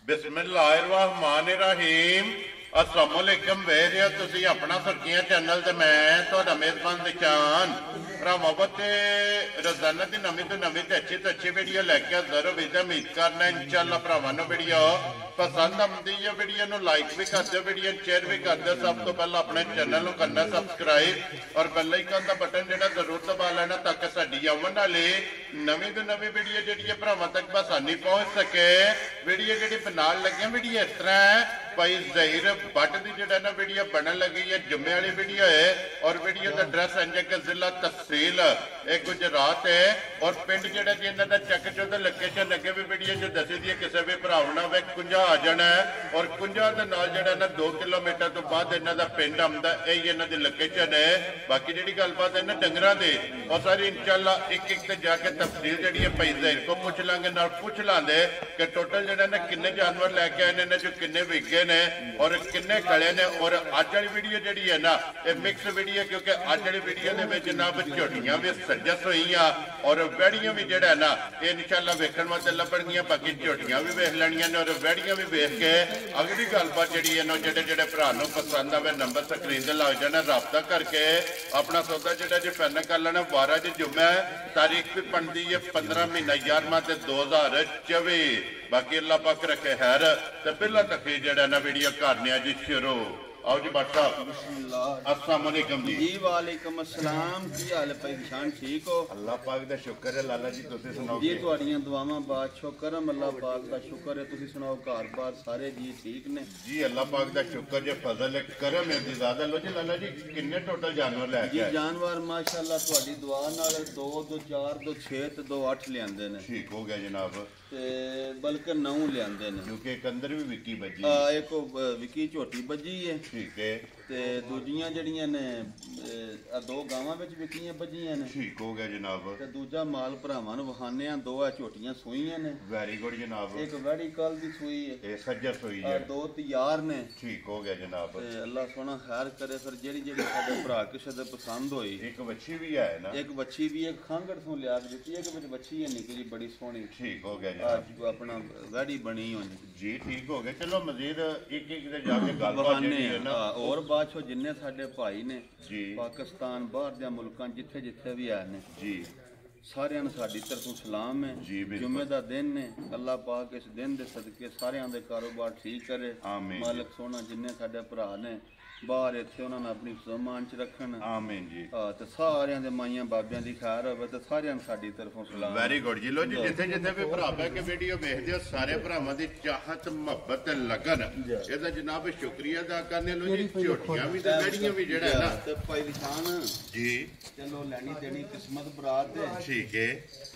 बिस्मिल्लाहिर्रहमानिर्रहीम अस्सलाम वालेकुम वेरियो तुसी अपना सुर्खियां चैनल ते मैं तुहाडा मेजबान दिशान भरावां ते रोजाना दी नवीं तो अच्छी वीडियो लैके हाज़र हो उम्मीद करना इंशाअल्लाह भरावां नूं वीडियो पसंद आती है। वीडियो नूं लाइक भी कर दो, वीडियो शेयर भी कर दो। सब तो पहले अपने चैनल नूं करना सबसक्राइब और बेल आइकन का बटन जिहड़ा जरूर दबा लेना ताकि साडी आउण वाली नवीं तो नवीं वीडियो जिहड़ी है भरावां तक बसानी पहुंच सके। वीडियो जिहड़ी बनाउण लगे वीडियो इस तरह भाई ज़हीर भट्ट की जिहड़ा ना वीडियो बनन लगी है, जुम्मे वाली वीडियो है और वीडियो का एड्रैस है कि जिला तहसील गुजरात है और पिंड जिहड़ा जी इन्हां दा चक चुद लोकेशन अगे भी वीडियो च दसी दी किसी भी भराव ना वे कुंजा आ जाना है और कुंजा दे नाल जिहड़ा ना 2 किलोमीटर तो बाद इन्हां दा पिंड आउंदा है। यही इन्हां दी लोकेशन है। बाकी जिहड़ी गलबात है ना डंगरां दी और सारी इंशाअल्लाह एक एक ते जाके तफसील जिहड़ी है भाई ज़हीर को पूछ लांगे, नाल पूछ लांगे कि टोटल जिहड़ा ना किन्ने जानवर लैके आए ने, जो किन्ने विके ने और किन्ने खड़े ने। और अज वाली वीडियो जिहड़ी है ना ये मिक्स वीडियो, क्योंकि अज वाली वीडियो दे विच जनाब झोटियां भी सजस हुई और वैड़ियां भी जिहड़ा ना ये इंशाअल्लाह वेखण वास्ते लभणगियां। बाकी झोटियां भी वेख लैणियां ने और वैड़ियां भी वेख के अगली गलबात जिहड़ी है ना जिहड़े भरा नूं पसंद आवे नंबर स्क्रीन ते लग जाना, राबता करके अपना सौदा जिहड़ा जी फाइनल कर लेना। 12 जुम्मे तारीख भी बनती है 15 महीना 11वां 2024। बाकी अल्लाह पाक रखे खैर ते पहला तक जिहड़ा ना वीडियो करने जी शुरू। आओ जी बादशाह साहब, अस्सलाम वालेकुम जी। जी वालेकुम अस्सलाम। की हाल है भाई शान, ठीक हो? अल्लाह पाक दा शुक्र है। लाला जी तुसीं सुनाओ जी तुहाड़ियां दुआवां बादशाह करम अल्लाह पाक दा शुक्र है। तुसीं सुनाओ घर बार सारे जी ठीक ने? जी अल्लाह पाक दा शुक्र जे फजल है करम है जी ज़्यादा। लो जी लाला जी किन्ने टोटल जानवर लैके जी जानवर माशाअल्लाह तुहाडी दुआ नाल 2 2 4 2 6 ते 2 8 लियांदे ने। ठीक हो गया जनाब, ते बल्कि 9 लियांदे ने क्योंकि एक अंदर भी विकी बजी एक विकी झोटी बजी है। ठीक है ते दूजियां जड़ियां ने 2 गावां विच विकियां बजियां ने। ठीक हो गया जनाब, ते दूजा माल भरावां नूं वखाने आ। 2 झोटियां सूईयां ने। वेरी गुड जनाब। एक वैड़ी कल दी सूई है, ये सज्जर सूई है। 2 तैयार ने। ठीक हो गया जनाब। ते अल्लाह सोना खैर करे। फिर जेड़ी जेड़ी साडे भरा किसे दे पसंद होई। एक बच्ची भी है ना? एक बच्ची भी एक खांगड़ तो लिया के दित्ती है कि विच बच्ची है निकली जी बड़ी सोहनी। ठीक हो गया जनाब, आज अपना वैड़ी बनी होनी जी। ठीक हो गया। चलो मजीद एक एक दे जाके गलबात जेड़ी है ना और बादशाह जिन्ने साडे भाई ने जी पाकिस्तान बाहर दे मुल्कां जिथे जिथे भी आए ने जी सारियां नूं साडी तरफों सलाम है जी। जुम्मे दा दिन ने, अल्लाह पाक इस दिन दे सदके सारियां दे कारोबार ठीक करे। आमीन। मालिक सोना जिन्ने साडे भरा ने बाहर इत्थे उन्हां नूं अपनी ज़मान च रखन। आमीन जी। ते सारियां दे माइयां बाबियां दी खैर होवे ते सारियां नूं साडी तरफों सलाम। वेरी गुड जी। लो जी जिथे जिथे भी भरा बह के वीडियो देखदे हो सारे भरावां दी चाहत मुहब्बत लगन ਇਹਦਾ जनाब शुक्रिया अदा करने। लो जी झोटियां भी ते वेड़ियां भी जेड़ा है ना ते भाई निशान जी चलो लैनी देनी किस्मत बरात है। ठीक है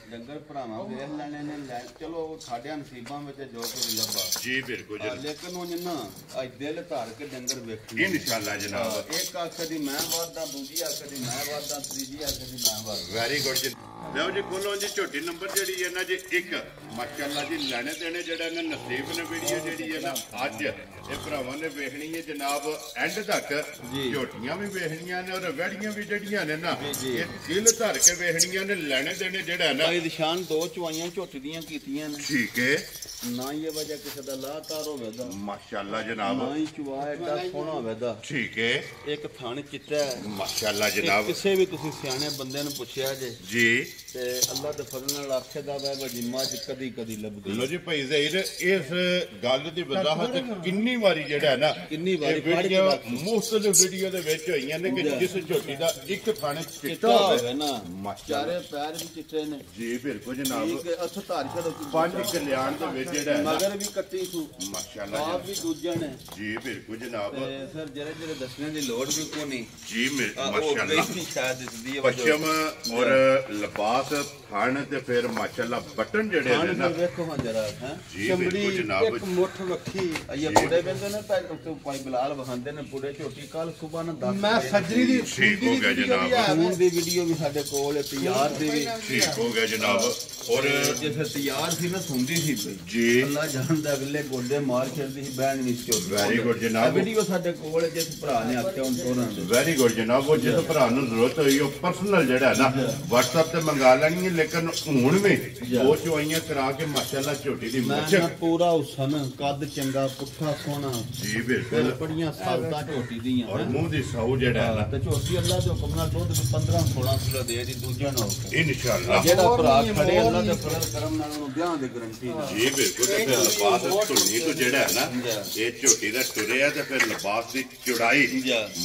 डंगर भरावां वेख लेने ने चलो साडे नसीबां विच जो कुछ लब्भा जी बिल्कुल जी। लेकिन उंज ना अज दिल धार के डंगर वेखने इंशाअल्लाह जनाब। एक आखे दी मैं वादा, दूजी आखे दी मैं वादा, तीजी आखे दी मैं वादा। वेरी गुड जी। लो जी खोलो जी झोटी नंबर जेड़ी है ना जी एक माशाअल्लाह जी लेने देने जेड़ा ना नसीब ने वीडियो जेड़ी है ना अज ये भरावां ने वेखनी है जनाब एंड तक। झोटियां भी वेखनियां ने और वेड़ियां भी जेड़ियां ने ना ये दिल धर के वेखनियां ने। लेने देने जेड़ा ना निशान 2 चवाइयां झोटी दियां कीतियां ने। ठीक है ना ये वजह किसी दा लातार होवेगा माशाअल्लाह जनाब। ना ही चुआ एडा सोहना होवेगा। ठीक है एक थान चिट्टा है माशाअल्लाह जनाब। किसी भी तुसीं सियाणे बंदे नूं पुछया जे जी ते अल्लाह दे फजल नाल आखे दा वे वजी मज कदी कदी लभदी। लो जी भाई ज़हीर इस गल दी वजाहत किन्नी वारी जेड़ा है ना किन्नी वारी वीडियो मुख्तलिफ वीडियो दे विच होईयां ने कि जिस झोटी दा एक थाने चिट्टा होवे ना माशाअल्लाह चारे पैर भी चिट्टे ने जी बिल्कुल जनाब। ठीक है अथ धार छड़ो 5 कल्याण दे विच जेड़ा है ना मगर भी कट्टी थू माशाअल्लाह आप भी दूजे ने जी बिल्कुल जनाब। ते सर जरे जरे दसने दी लोड़ भी कोनी जी माशाअल्लाह शायद इसदी पश्चिम और लिबास थान ते फिर माशाअल्लाह बटन जेड़े ने ना देखो हां जरा हैं जी चमड़ी बिल्कुल जनाब। एक मुठ रखी ये पुड़े बेंदे ने पैर तो भाई बिलाल वहांदे ने पुड़े झोटी कल सुबह ना 10 मैं सजरी दी ठीक हो गया जनाब। खून दी वीडियो भी साडे कोल है तैयार दी भी ठीक हो गया जनाब। और जैसे तैयार थी ना सुनदी थी जी अल्लाह जानदा अगले गोडे मार खेलदी थी बैन नहीं सी। वेरी गुड जनाब। वीडियो साडे कोल है जिस भरा ने आख्या उन तोरां दे। वेरी गुड जनाब। वो जिस भरा नूं जरूरत होई ओ पर्सनल जेड़ा है ना WhatsApp ते मंगा लगा लेनी है, लेकिन हुण में दो चवाइयां करा के माशाल्लाह झोटी दी मैं पूरा उसन कद चंगा पुठा सोना जी बिल्कुल बड़ियां सालता झोटी दी और मुंह दी सौ जेड़ा है ते झोटी अल्लाह दे हुक्म नाल दुध 15-16 किलो दे दी दूजे नो इंशाल्लाह जेड़ा भरा खड़े अल्लाह दे फजल करम नाल ओनु ब्याह दी गारंटी जी बिल्कुल। ते फिर लिबास धुनी तो जेड़ा है ना ये झोटी दा टुरिया ते फिर लिबास दी चौड़ाई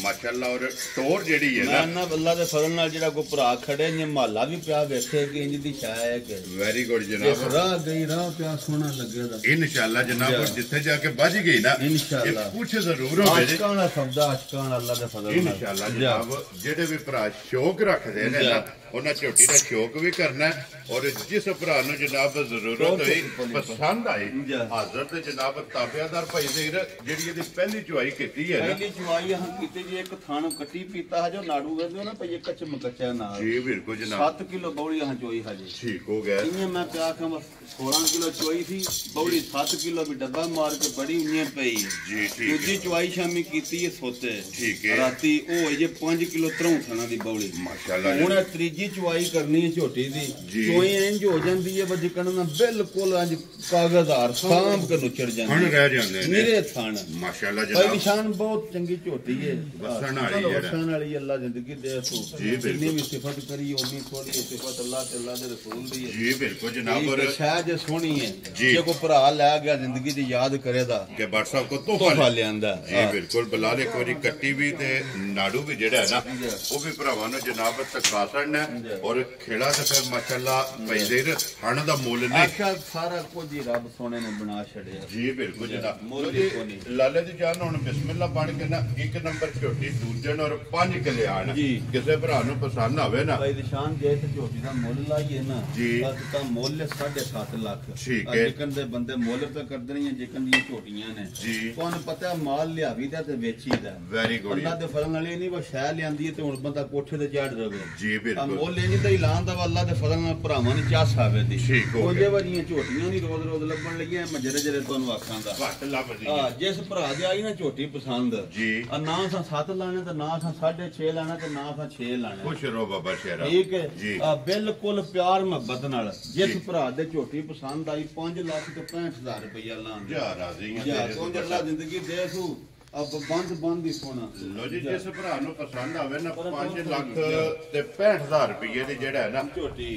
माशाल्लाह और टोर जेड़ी है ना अल्लाह दे फजल नाल जेड़ा को भरा खड़े ने महला भी पिया वेखे कि इंज दी शाय है कि वेरी गुड जनाब राह गई राह पिया सोना लगेगा इंशाल्लाह जनाब जिथे जाके बज गई ना इंशाल्लाह कुछ जरूर होवे जी आशकां दा सौदा आशकां अल्लाह दे फजल नाल इंशाल्लाह जनाब जेडे भी भरा शौक रखदे ने ना उन्हें झोटी का शौक भी करना और जिस भरा नु जनाब जरूरत होई पसंद आई हाजर ते जनाब ताबियादार भाई देर जेडी ਇਹਦੀ ਪਹਿਲੀ ਚੁਆਈ ਕੀਤੀ ਹੈ ਨਾ ਪਹਿਲੀ ਚੁਆਈ ਹਾਂ ਕੀਤੀ ਜੀ ਇੱਕ ਥਾਣ ਕੱਟੀ ਪੀਤਾ ਹੈ ਜੋ ਨਾੜੂ ਕਹਿੰਦੇ ਨਾ ਪਈ ਕੱਚ ਮਕੱਚਾ ਨਾਲ ਜੀ ਬਿਲਕੁਲ ਜਨਾਬ 7 ਕਿਲੋ ਬੌਲੀ ਹਾਂ ਚੋਈ ਹਜੇ ਠੀਕ ਹੋ ਗਿਆ ਇੰਨੇ ਮੈਂ ਪਿਆ ਕਿ 16 ਕਿਲੋ ਚੋਈ ਸੀ ਬੌਲੀ 7 ਕਿਲੋ ਵੀ ਡੱਬਾ ਮਾਰ ਕੇ ਬੜੀ ਇੰਨੇ ਪਈ ਜੀ ਠੀਕ ਦੂਜੀ ਚੁਆਈ ਸ਼ਾਮੀ ਕੀਤੀ ਹੈ ਸੋਤੇ ਠੀਕ ਹੈ ਰਾਤੀ ਉਹ ਜੇ 5 ਕਿਲੋ ਤਰੋਂ ਥਾਣਾ ਦੀ ਬੌਲੀ ਮਾਸ਼ਾਅੱਲਾ ਹੁਣ ਤੀਜੀ ਚੁਆਈ ਕਰਨੀ ਹੈ ਝੋਟੀ ਦੀ ਚੋਈ ਇੰਜ ਹੋ ਜਾਂਦੀ ਹੈ ਵਜਕਣ ਨਾ ਬਿਲਕੁਲ ਅੰਜ ਕਾਗਜ਼ਾਰ ਸਾਂਭ ਕੇ ਨੁਚੜ ਜਾਂਦੀ ਹਣ ਰਹਿ ਜਾਂਦੇ ਨੇ ਮੇਰੇ ਥਾਣ ਮਾਸ਼ਾਅੱਲਾ ਭਾਈ ਜਨਾਬ ਨਿਸ਼ਾਨ ਬਹੁਤ ਚੰਗੀ ਝੋਟੀ ਹੈ ਵਸਣ ਵਾਲੀ ਹੈ ਵਸਣ ਵਾਲੀ ਅੱਲਾ ਜ਼ਿੰਦਗੀ ਦੇ ਸੂ ਜਿੰਨੀ ਵੀ ਸਿਫਤ ਕਰੀ ਉਨੀ ਥੋੜੀ ਸਿਫਤ ਅੱਲਾ ਤੇ ਅੱਲਾ ਦੇ ਰਸੂਲ ਦੀ ਹੈ ਜੀ ਬਿਲਕੁਲ ਜਨਾਬ और ਸ਼ਾਇਦ ਸੋਹਣੀ ਹੈ ਜੇ ਕੋ ਭਰਾ ਲੈ ਗਿਆ ਜ਼ਿੰਦਗੀ ਦੀ ਯਾਦ ਕਰੇਦਾ ਕਿ WhatsApp ਕੋ ਤੋਹਫਾ ਲਿਆਂਦਾ ਜੀ ਬਿਲਕੁਲ ਬਲਾਲ ਇੱਕ ਵਾਰੀ ਕੱਟੀ ਵੀ ਤੇ ਨਾੜੂ ਵੀ ਜਿਹੜਾ ਹੈ ਨਾ ਉਹ ਵੀ ਭਰਾਵਾਂ ਨੂੰ ਜਨਾਬ ਤਕਾ ਸੜਨਾ ਔਰ ਖੇੜਾ ਤੇ ਫਿਰ ਮਾਸ਼ਾਅੱਲਾ ਪੈਦੇ ਹਣ ਦਾ ਮੁੱਲ ਨਹੀਂ ਆਖਾ ਸਾਰਾ ਕੁਝ ਹੀ ਰੱਬ ਸੋਹਣੇ ਨੇ ਬਣਾ ਛੜਿਆ ਜੀ ਬਿਲਕੁਲ ਜਨਾਬ ਮੁੱਲ ਹੀ ਕੋਈ ਨਹੀਂ ਲਾਲੇ ਦੀ ਜਾਨ ਹੁਣ ਬਿਸਮਿਲ੍ਲਾ ਬਣ ਕੇ ਨਾ ਇੱਕ ਨੰਬਰ ਝੋਟੀ ਦੂਜਣ ਔਰ 5 ਕਲਿਆਣ ਕਿਸੇ ਭਰਾ ਨੂੰ ਪਸੰਦ ਆਵੇ ਨਾ ਭਾਈ ਨਿਸ਼ਾਨ ਜੇ ਤੇ ਝੋਟੀ ਦਾ ਮੁੱਲ ਲਾਈਏ ਨਾ ਜੀ ਤਾਂ ਮੁੱਲ 7.5 ਲੱਖ ਠੀਕ ਹੈ ਜਿਕਨ ਦੇ ਬੰਦੇ ਮੁੱਲ ਤੇ ਕਰਦੇ ਨਹੀਂ ਜਿਕਨ ਦੀਆਂ ਝੋਟੀਆਂ ਨੇ ਜੀ ਤੁਹਾਨੂੰ ਪਤਾ ਮਾਲ ਲਿਆਵੀ ਦਾ ਤੇ ਵੇਚੀਦਾ ਵੈਰੀ ਗੁੱਡ ਅੱਲਾ ਦੇ ਫਜ਼ਲ ਨਾਲ ਇਹ ਨਹੀਂ ਉਹ ਸ਼ੈ ਲਿਆਂਦੀ ਹੈ ਤੇ ਹੁਣ ਬੰਦਾ ਕੋਠੇ ਤੇ ਚੜ ਰਵੇ ਜੀ ਬਿਲਕੁਲ ਮੁੱਲ ਇਹ ਨਹੀਂ ਤਾਂ ਐਲਾਨ ਦਾ ਅੱਲਾ ਦੇ ਫਜ਼ਲ ਨਾਲ ਭਰਾਵਾਂ ਨੇ ਚਾਸ ਆਵੇ ਦੀ ਠੀਕ ਹੋ ਉਹਦੇ ਵਾਰੀਆਂ ਝੋਟੀਆਂ ਨਹੀਂ ਰੋਜ਼ ਰੋਜ਼ ਲੱਭਣ ਲੱਗੀਆਂ ਮੈਂ ਜਰੇ ਤੁਹਾਨੂੰ ਆਖਾਂ ਦਾ ਘੱਟ ਲੱਭ ਜੀ ਜਿਸ ਭਰਾ ਦੇ ਆਈ ਨਾ ਝੋਟੀ ਪਸੰਦ ਜੀ ਨਾ ਸਾਂ 7 ਲਾਣੇ ਤੇ ਨਾ ਸਾਂ 6.5 ਲਾਣਾ ਤੇ ਨਾ ਸਾਂ 6 ਲਾਣਾ ਖੁਸ਼ ਰਹੋ ਬਾਬਾ ਸ਼ੇਰਾ ਠੀਕ ਹੈ ਜੀ ਬਿਲਕੁਲ ਪਿਆਰ ਮੁਹੱਬਤ ਨਾਲ ਜਿਸ ਭਰਾ ਦੇ ਝੋਟੀ ਪਸੰਦ ਆਈ 5 ਲੱਖ ਤੇ 65,000 ਰੁਪਇਆ ਲਾਣ ਜਾ ਰਾਜ਼ੀ ਹਾਂ ਜਾ ਤੋਂ ਜੱਲਾ ਜ਼ਿੰਦਗੀ ਦੇ ਸੂ अब ਬੰਦ ਹੀ ਸੋਣਾ ਲੋ ਜੀ ਜਿਸ ਭਰਾ ਨੂੰ ਪਸੰਦ ਆਵੇ ਨਾ 5 ਲੱਖ ਤੇ 65,000 ਰੁਪਏ ਦੇ ਜਿਹੜਾ ਹੈ ਨਾ ਝੋਟੀ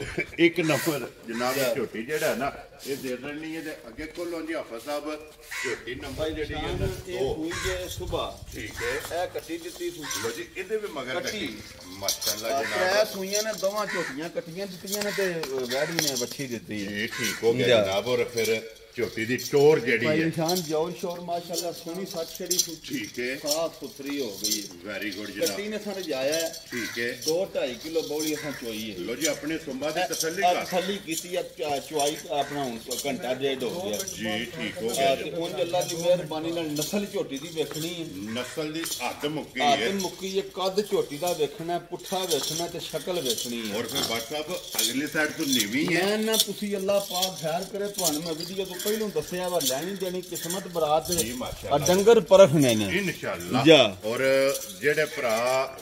ਇੱਕ ਨੰਬਰ ਜਨਾਬ ਝੋਟੀ ਜਿਹੜਾ ਹੈ ਨਾ ਇਹ ਦੇ ਦੇਣੀ ਹੈ ਤੇ ਅੱਗੇ ਕੋਲੋਂ ਜੀ ਹਾਫਿਜ਼ ਸਾਹਿਬ ਝੋਟੀ ਨੰਬਰ ਜਿਹੜੀ ਹੈ ਨਾ ਇਹ ਹੋਈ ਜੇ ਸਵੇਰ ਠੀਕ ਹੈ ਇਹ ਕੱਟੀ ਦਿੱਤੀ ਸੂ ਲੋ ਜੀ ਇਹਦੇ ਵੀ ਮਗਰ ਕੱਟੀ ਮਾਸ਼ਾਅੱਲਾ ਜਨਾਬ ਇਹ ਸੂਈਆਂ ਨੇ ਦੋਵਾਂ ਝੋਟੀਆਂ ਕੱਟੀਆਂ ਦਿੱਤੀਆਂ ਨੇ ਤੇ ਵੈੜੀ ਨੇ ਵੱਛੀ ਦਿੱਤੀ ਹੈ ਜੀ ਠੀਕ ਹੋ ਗਿਆ ਜਨਾਬ ਔਰ ਫਿਰ ਝੋਟੀ ਦੀ ਟੋਰ ਜਿਹੜੀ ਹੈ ਨਿਸ਼ਾਨ ਜੌਲ ਸ਼ੋਰ ਮਾਸ਼ਾਅੱਲਾ ਸੋਹਣੀ ਸੱਚ ਛੜੀ ਠੀਕ ਹੈ ਸਾਫ ਸੁਥਰੀ ਹੋ ਗਈ ਵੈਰੀ ਗੁੱਡ ਜਨਾਬ ਕੱਟੀ ਨੇ ਸਾਨੂੰ ਜਾਇਆ ਠੀਕ ਹੈ 2.5 ਕਿਲੋ ਬੌਲੀ ਅਸਾਂ ਚੋਈ ਹੈ ਲੋ ਜੀ ਆਪਣੇ ਸੁੰਬਾ ਦੀ ਤਸੱਲੀ ਕਰ ਤਸੱਲੀ ਕੀਤੀ ਆ ਚੁਆਈ ਆਪਣਾ ਹੁਣ ਘੰਟਾ ਡੇਢ ਹੋ ਗਿਆ ਜੀ ਠੀਕ ਹੋ ਗਿਆ ਤੇ ਹੁਣ ਅੱਲਾ ਦੀ ਮਿਹਰਬਾਨੀ ਨਾਲ ਨਸਲ ਝੋਟੀ ਦੀ ਵੇਖਣੀ ਹੈ ਨਸਲ ਦੀ ਹੱਦ ਮੁੱਕੀ ਆਦਮ ਹੈ ਮੁੱਕੀ ਇਹ ਕੱਦ ਝੋਟੀ ਦਾ ਵੇਖਣਾ ਪੁੱਠਾ ਵੇਖਣਾ ਤੇ ਸ਼ਕਲ ਵੇਖਣੀ ਹੈ ਔਰ ਫਿਰ ਬਾਟ ਸਾਹਿਬ ਅਗਲੀ ਸਾਈਡ ਤੋਂ ਨੀਵੀਂ ਹੈ ਮੈਂ ਨਾ ਤੁਸੀਂ ਅੱਲਾ ਪਾਕ ਖੈਰ ਕਰੇ ਤੁਹਾਨੂੰ ਮੈਂ ਵੀਡੀਓ ਤੋਂ ਪਹਿਲਾਂ ਦੱਸਿਆ ਵਾ ਲੈਣੀ ਦੇਣੀ ਕਿਸਮਤ ਬਰਾਤ ਆ ਡੰਗਰ ਪਰਖਣੇ ਨੇ ਇਨਸ਼ਾਅੱਲਾ ਔਰ ਜਿਹੜੇ ਭਰਾ